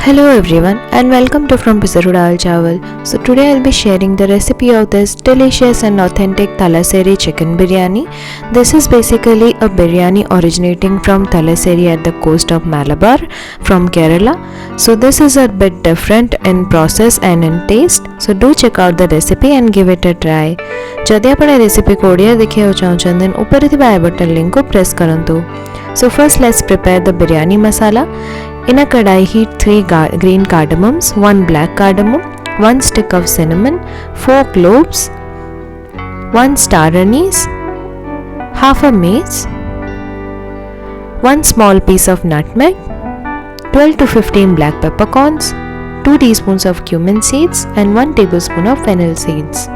Hello everyone and welcome to From Pizza to Dal Chawal. So today I'll be sharing the recipe of this delicious and authentic Thalassery chicken biryani. This is basically a biryani originating from Thalassery at the coast of Malabar from Kerala. So this is a bit different in process and in taste. So do check out the recipe and give it a try. जदि आपण recipe को ओडिया देखिया चाहछन ऊपर थिबा आई button link को press करंतु. So first let's prepare the biryani masala. In a kadai heat 3 green cardamoms, 1 black cardamom, 1 stick of cinnamon, 4 cloves, 1 star anise, half a mace, 1 small piece of nutmeg, 12 to 15 black peppercorns, 2 teaspoons of cumin seeds and 1 tablespoon of fennel seeds.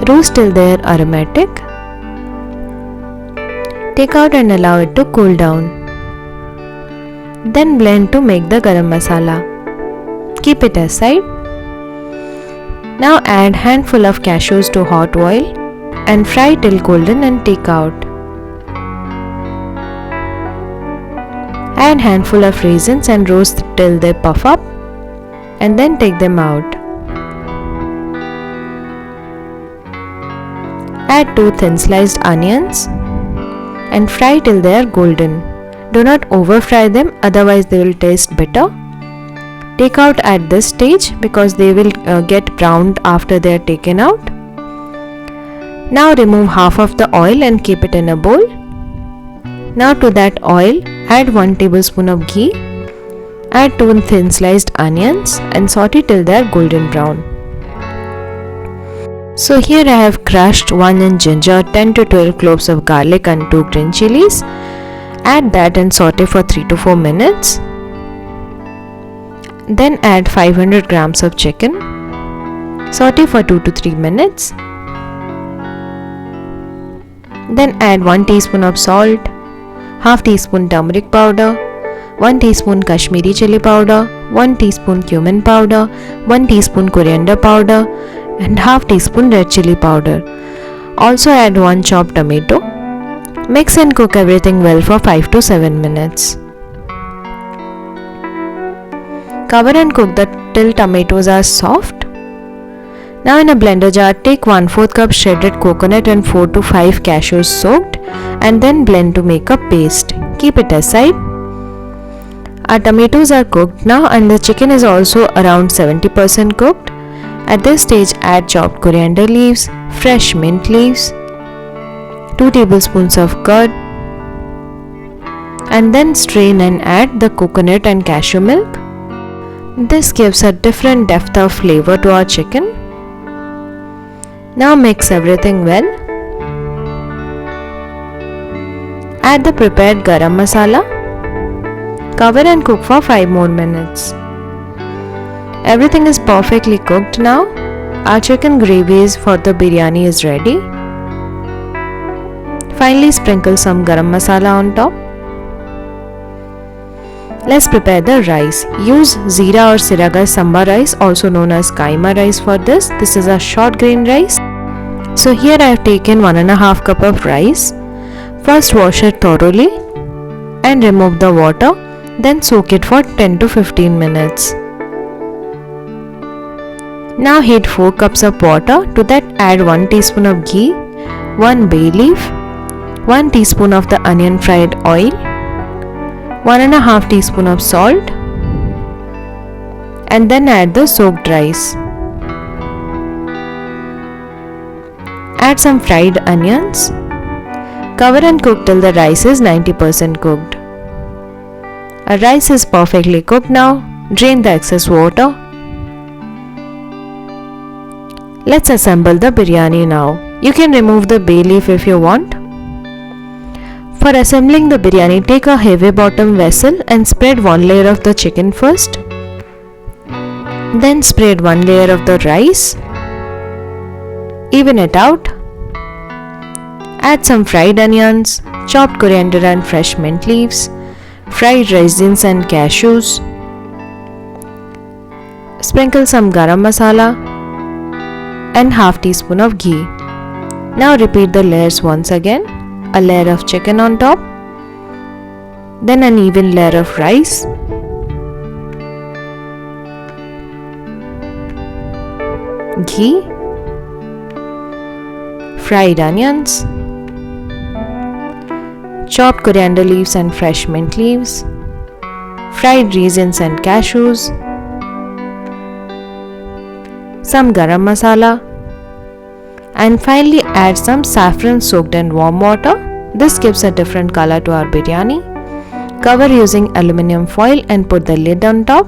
Roast till they are aromatic. Take out and allow it to cool down. Then blend to make the garam masala. Keep it aside. Now add handful of cashews to hot oil and fry till golden and take out. Add handful of raisins and roast till they puff up and then take them out. Add 2 thin sliced onions and fry till they are golden. Do not over fry them, otherwise they will taste bitter. Take out at this stage because they will get browned after they are taken out. Now remove half of the oil and keep it in a bowl. Now to that oil add 1 tablespoon of ghee. Add 2 thin sliced onions and saute till they are golden brown. So here I have crushed 1 inch ginger, 10 to 12 cloves of garlic and 2 green chillies. Add that and saute for 3 to 4 minutes. Then add 500 grams of chicken. Saute for 2 to 3 minutes. Then add 1 teaspoon of salt, half teaspoon turmeric powder, 1 teaspoon Kashmiri chilli powder, 1 teaspoon cumin powder, 1 teaspoon coriander powder and half teaspoon red chilli powder. Also add 1 chopped tomato. Mix and cook everything well for 5 to 7 minutes. Cover and cook till tomatoes are soft. Now in a blender jar take 1/4 cup shredded coconut and 4 to 5 cashews soaked and then blend to make a paste. Keep it aside. Our tomatoes are cooked now and the chicken is also around 70% cooked. At this stage add chopped coriander leaves, fresh mint leaves, 2 tablespoons of curd and then strain and add the coconut and cashew milk. This gives a different depth of flavor to our chicken. Now mix everything well. Add the prepared garam masala. Cover and cook for 5 more minutes. Everything is perfectly cooked now. Our chicken gravy for the biryani is ready. Finally sprinkle some garam masala on top. Let's prepare the rice. Use Zeera or Siraga Samba rice, also known as Kaima rice for this. This is a short grain rice. So here I have taken 1.5 cup of rice. First wash it thoroughly and remove the water. Then soak it for 10 to 15 minutes. Now heat 4 cups of water. To that add 1 teaspoon of ghee, 1 bay leaf, 1 teaspoon of the onion fried oil, 1.5 teaspoon of salt and then add the soaked rice. Add some fried onions. Cover and cook till the rice is 90% cooked. Our rice is perfectly cooked now. Drain the excess water. Let's assemble the biryani now. You can remove the bay leaf if you want. For assembling the biryani, take a heavy bottom vessel and spread 1 layer of the chicken first. Then spread 1 layer of the rice. Even it out. Add some fried onions, chopped coriander and fresh mint leaves, fried raisins and cashews. Sprinkle some garam masala and half teaspoon of ghee. Now repeat the layers once again. A layer of chicken on top, then an even layer of rice, ghee, fried onions, chopped coriander leaves and fresh mint leaves, fried raisins and cashews, some garam masala, and finally add some saffron soaked in warm water. This gives a different color to our biryani. Cover using aluminium foil and put the lid on top.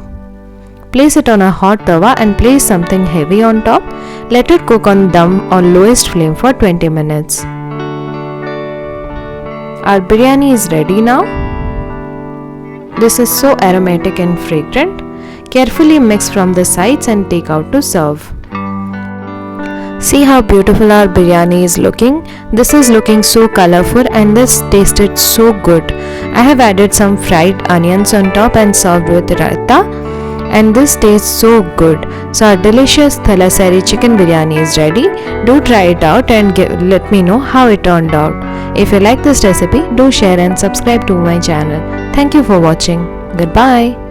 Place it on a hot tawa and place something heavy on top. Let it cook on dum on lowest flame for 20 minutes. Our biryani is ready now. This is so aromatic and fragrant. Carefully mix from the sides and take out to serve. See how beautiful our biryani is looking. This is looking so colorful and this tasted so good. I have added some fried onions on top and served with raita, and this tastes so good. So our delicious Thalassery chicken biryani is ready. Do try it out and let me know how it turned out. If you like this recipe, do share and subscribe to my channel. Thank you for watching. Goodbye.